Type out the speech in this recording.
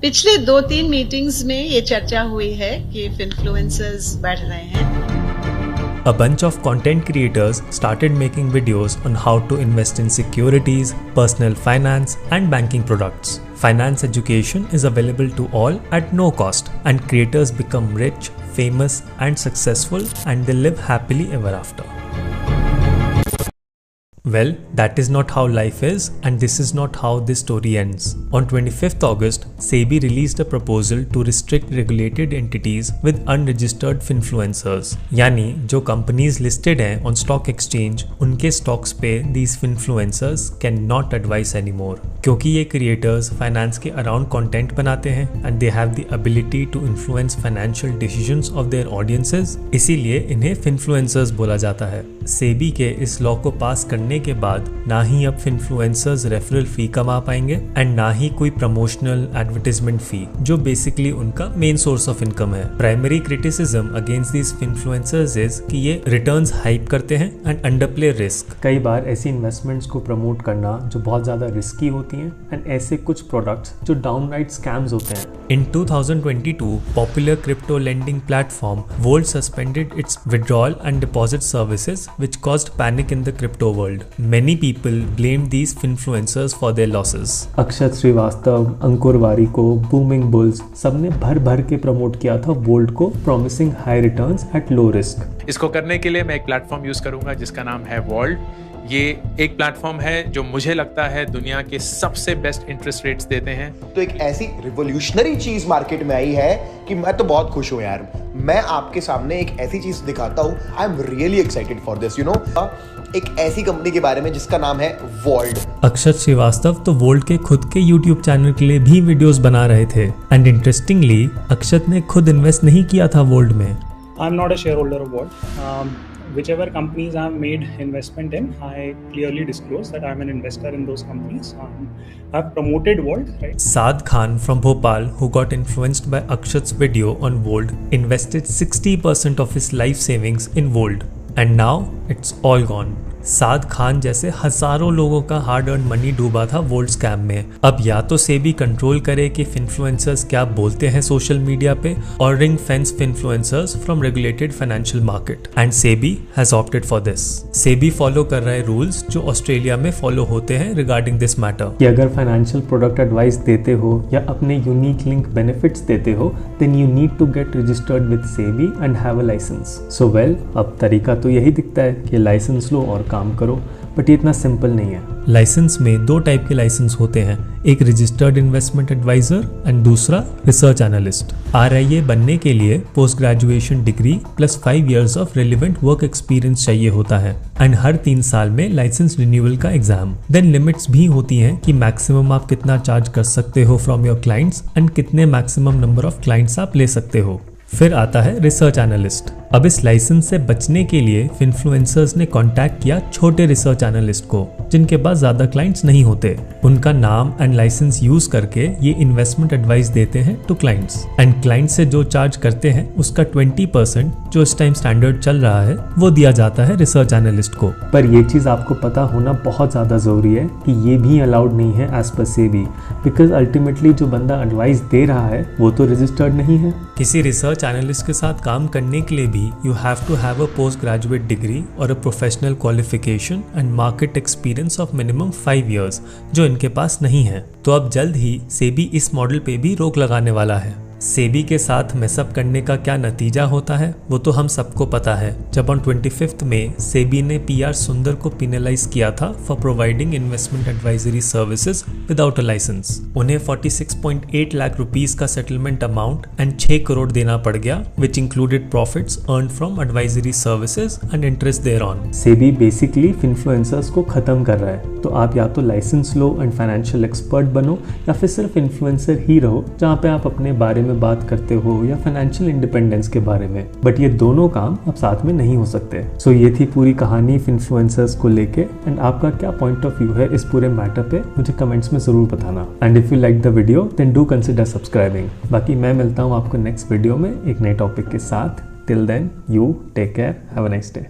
पिछले 2-3 मीटिंग्स में ये चर्चा हुई है कि इन्फ्लुएंसर्स बढ़ रहे हैं। A bunch of content creators started making videos on how to invest in securities, personal finance, and banking products. Finance education is available to all at no cost, and creators become rich, famous, and successful, and they live happily ever after. Well, that is not how life is, and this is not how this story ends. On 25th August, SEBI released a proposal to restrict regulated entities with unregistered finfluencers. यानी जो companies listed हैं on stock exchange, उनके stocks पे these finfluencers cannot advise anymore. क्योंकि ये creators finance के around content बनाते हैं and they have the ability to influence financial decisions of their audiences, इसीलिए इन्हें finfluencers बोला जाता है। SEBI के इस लॉ को पास करने के बाद ना ही अब इन्फ्लुएंसर्स रेफरल फी कमा पाएंगे एंड ना ही कोई प्रमोशनल एडवर्टाइजमेंट फी, जो बेसिकली उनका मेन सोर्स ऑफ इनकम है। Primary criticism against these influencers is कि ये रिटर्न्स हाइप करते हैं एंड अंडरप्ले रिस्क। कई बार ऐसी इन्वेस्टमेंट्स को प्रमोट करना जो बहुत ज्यादा रिस्की होती हैं एंड ऐसे कुछ प्रोडक्ट्स जो डाउनराइट स्कैम्स होते हैं। In 2022, popular crypto lending platform Volt suspended its withdrawal and deposit services, which caused panic in the crypto world. Many people blamed these influencers for their losses. Akshat Srivastava, Ankur Warikoo, Booming Bulls सबने भर भर के promote किया था volt को, promising high returns at low risk. इसको करने के लिए मैं एक प्लेटफॉर्म यूज करूंगा जिसका नाम है वॉल्ट। ये एक प्लेटफॉर्म है जो मुझे लगता है दुनिया के सबसे बेस्ट इंटरेस्ट रेट्स देते हैं। तो एक ऐसी रिवोल्यूशनरी चीज मार्केट में आई है कि मैं तो बहुत खुश हूं यार। मैं आपके सामने एक ऐसी चीज दिखाता हूं, I am really excited for this, you know, एक ऐसी कंपनी के बारे में जिसका नाम है वोल्ट। अक्षत श्रीवास्तव तो वोल्ट के खुद के YouTube चैनल के लिए भी वीडियोस बना रहे थे एंड इंटरेस्टिंगली अक्षत ने खुद इन्वेस्ट नहीं किया था वोल्ट में। I am not a share holder of volt. Whichever companies I have made investment in, I clearly disclose that I am an investor in those companies. I have promoted Volt, right? Saad Khan from Bhopal, who got influenced by Akshat's video on Volt, invested 60% of his life savings in Volt, and now it's all gone. साद खान जैसे हजारों लोगों का hard earn money डूबा था volt scam में। अब या तो सेबी कंट्रोल करे कि इन्फ्लुएंसर्स क्या बोलते हैं सोशल मीडिया पे, और ring fence influencers from regulated financial market, and SEBI has opted for this. SEBI follow कर रहे रूल्स जो ऑस्ट्रेलिया में फॉलो होते हैं रिगार्डिंग दिस मैटर कि अगर फाइनेंशियल प्रोडक्ट एडवाइस देते हो या अपने यूनिक लिंक बेनिफिट्स देते हो, then you need to get registered with SEBI and have a licence. So well, अब तरीका तो यही दिखता है कि लाइसेंस लो और काम करो, बट ये इतना सिंपल नहीं है। लाइसेंस में दो टाइप के लाइसेंस होते हैं, एक रजिस्टर्ड इन्वेस्टमेंट एडवाइजर एंड दूसरा रिसर्च एनालिस्ट। RIA बनने के लिए post graduation degree plus 5 years of relevant work experience चाहिए होता है एंड हर 3 साल में लाइसेंस रिन्यूअल का एग्जाम। देन लिमिट्स भी होती हैं कि मैक्सिमम आप कितना चार्ज कर सकते हो फ्रॉम योर क्लाइंट्स एंड कितने मैक्सिमम नंबर ऑफ क्लाइंट्स आप ले सकते हो। फिर आता है रिसर्च एनालिस्ट। अब इस लाइसेंस से बचने के लिए इन्फ्लुएंसर्स ने कांटेक्ट किया छोटे रिसर्च एनालिस्ट को जिनके पास ज्यादा क्लाइंट्स नहीं होते। उनका नाम एंड लाइसेंस यूज करके ये इन्वेस्टमेंट एडवाइस देते हैं टू क्लाइंट्स, एंड क्लाइंट से जो चार्ज करते हैं उसका 20% जो इस टाइम स्टैंडर्ड चल रहा है वो दिया जाता है रिसर्च एनालिस्ट को। पर ये चीज आपको पता होना बहुत ज्यादा जरूरी है कि ये भी अलाउड नहीं है as per SEBI, because ultimately जो बंदा एडवाइस दे रहा है वो तो रजिस्टर्ड नहीं है। किसी रिसर्च एनालिस्ट के साथ काम करने के लिए भी you have to have a postgraduate degree or a professional qualification and market experience of minimum 5 years, जो इनके पास नहीं है। तो अब जल्द ही सेबी इस मॉडल पे भी रोक लगाने वाला है। सेबी के साथ मैसअप करने का क्या नतीजा होता है वो तो हम सबको पता है। जब ऑन 25 में सेबी ने PR सुंदर को पिनलाइज किया था for providing investment advisory services without a licence. उन्हें 46.8 लाख रुपीस का सेटलमेंट अमाउंट एंड 6 करोड़ देना पड़ गया, which included profits earn from advisory services and interest thereon. SEBI basically influencers को खत्म कर रहा है, तो आप या तो लाइसेंस लो एंड फाइनेंशियल एक्सपर्ट बनो या फिर सिर्फ इन्फ्लुएंसर ही रहो जहाँ पे आप अपने बारे में बात करते हो या फाइनेंशियल इंडिपेंडेंस के बारे में, बट ये दोनों काम अब साथ में नहीं हो सकते। सो ये थी पूरी कहानी इन्फ्लुएंसर्स को लेके, एंड आपका क्या पॉइंट ऑफ व्यू है इस पूरे मैटर पे मुझे कमेंट्स में जरूर बताना। And if you like the video then do consider subscribing. बाकी मैं मिलता हूँ आपको नेक्स्ट वीडियो में एक नए टॉपिक के साथ। Till then you take care, have a nice day.